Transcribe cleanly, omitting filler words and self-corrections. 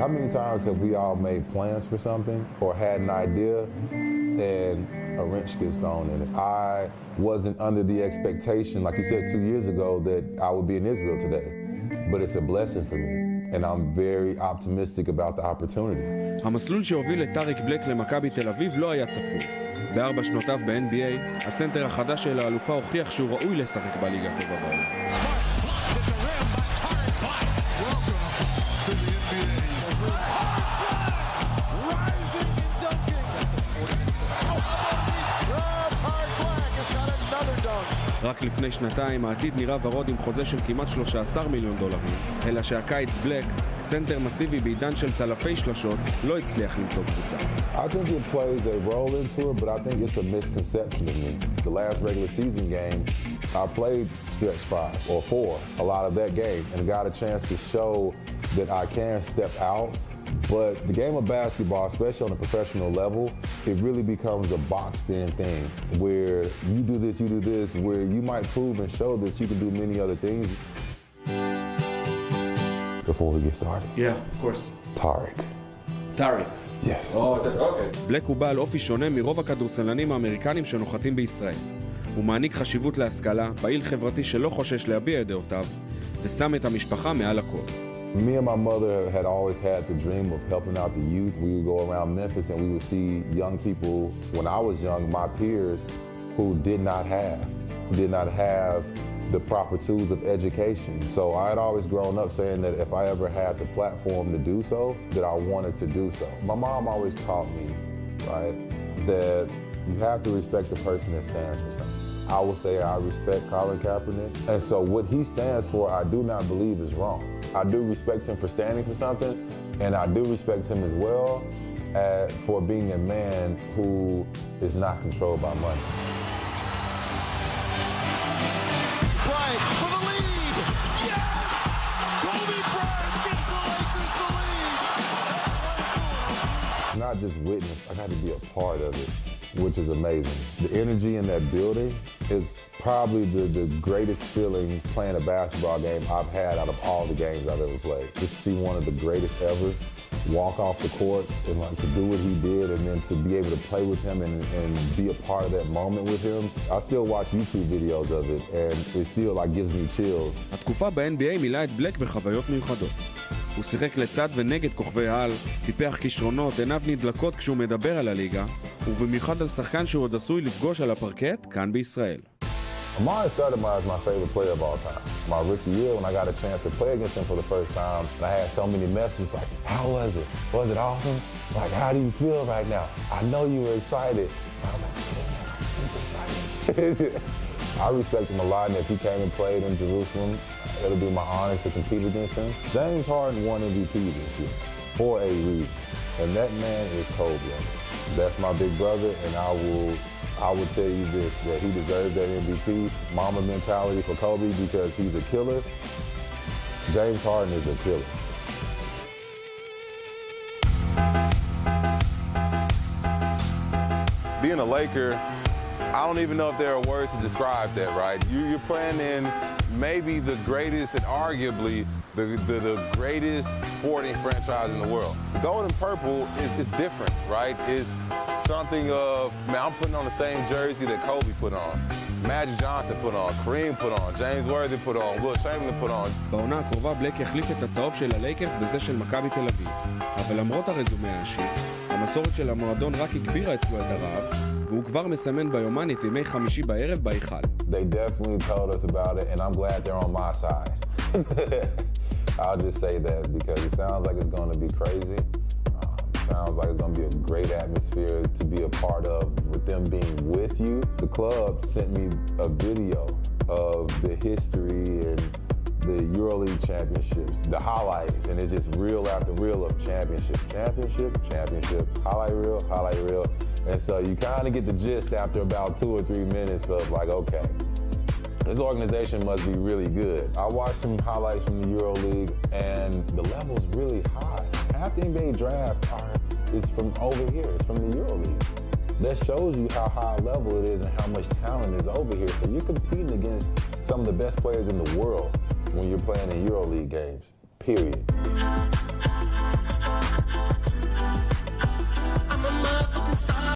How many times have we all made plans for something or had an idea and a wrench gets thrown in it? I wasn't under the expectation, like you said 2 years ago, that I would be in Israel today. But it's a blessing for me, and I'm very optimistic about the opportunity. המסלול שהוביל את טאריק בלאק למכבי תל אביב לא היה צפוי. ב4 שנותיו ב-NBA, הסנטר החדש של האלופה הוכיח שהוא ראוי לשחק בליגה טובה בעולם. רק לפני שנתיים העתיד נראה ורוד עם חוזה של כמעט $13 מיליון, אלא שהקיץ בלאק, סנטר מסיבי בעידן של צלפי שלשות, לא הצליח למצוא קבוצה. I think it plays a role into it, but I think it's a misconception of me. The last regular season game, I played stretch 5 or 4 a lot of that game and got a chance to show that I can step out. But the game of basketball, especially on a professional level, it really becomes a boxed-in thing where you do this, where you might prove and show that you can do many other things. Before we get started. Yeah, of course. Tariq. Tariq. Yes. Oh, okay. בלק הוא בעל אופי שונה מרוב הכדורסלנים האמריקנים שנוחתים בישראל. הוא מעניק חשיבות להשכלה, פעיל חברתי שלא חושש להביע את דעותיו, ושם את המשפחה מעל הכל. Me and my mother had always had the dream of helping out the youth. We would go around Memphis and we would see young people, when I was young, my peers, who did not have the proper tools of education. So I had always grown up saying that if I ever had the platform to do so, that I wanted to do so. My mom always taught me, right, that you have to respect the person that stands for something. I would say I respect Colin Kaepernick. And so what he stands for, I do not believe is wrong. I do respect him for standing for something, and I do respect him as well for being a man who is not controlled by money. Bryant for the lead! Yes! Kobe Bryant gives the Lakers the lead! Not just witness, I got to be a part of it, which is amazing. The energy in that building is probably the greatest feeling playing a basketball game I've had out of all the games I've ever played. Just to see one of the greatest ever walk off the court and like to do what he did and then to be able to play with him and be a part of that moment with him. I still watch YouTube videos of it and it still like gives me chills. התקופה ב-NBA מילאה את בלק בחוויות מיוחדות. הוא שיחק לצד ונגד כוכבי העל, טיפח כישרונות, עיניו נדלקות כשהוא מדבר על הליגה, ובמיוחד על שחקן שהוא עוד עשוי לפגוש על הפרקט כאן בישראל. Amari Stoudemire is my favorite player of all time. My rookie year, when I got a chance to play against him for the first time, and I had so many messages like, how was it? Was it awesome? Like, how do you feel right now? I know you were excited. I was like, yeah, I'm super excited. I respect him a lot, and if he came and played in Jerusalem, it'll be my honor to compete against him. James Harden won MVP this year for a reason, and that man is Kobe. That's my big brother, and I would tell you this, that he deserves that MVP, mama mentality for Kobe because he's a killer. James Harden is a killer. Being a Laker, I don't even know if there are words to describe that, right? You're playing in maybe the greatest and arguably the greatest sporting franchise in the world. The gold and purple is different, right? It's something of, man, I'm putting on the same jersey that Kobe put on, Magic Johnson put on, Kareem put on, James Worthy put on, Will Chamberlain put on. בעונה הקרובה בלק יחליף את הצהוב של הלייקרס בזה של מכבי תל אביב. אבל למרות הרזומה העשיר, המסורת של המועדון רק הגבירה אצלו את הרעב, והוא כבר מסמן ביומן את ימי חמישי בערב בהיכל. They definitely told us about it, and I'm glad they're on my side. I'll just say that because it sounds like it's going to be crazy. Sounds like it's going to be a great atmosphere to be a part of with them being with you. The club sent me a video of the history and the EuroLeague championships, the highlights, and it's just reel after reel of championship, highlight reel. And so you kind of get the gist after about 2 or 3 minutes of like, okay, this organization must be really good. I watched some highlights from the EuroLeague and the level's really high. Half the NBA draft is from over here, it's from the EuroLeague. That shows you how high level it is and how much talent is over here. So you're competing against some of the best players in the world when you're playing in EuroLeague games, period.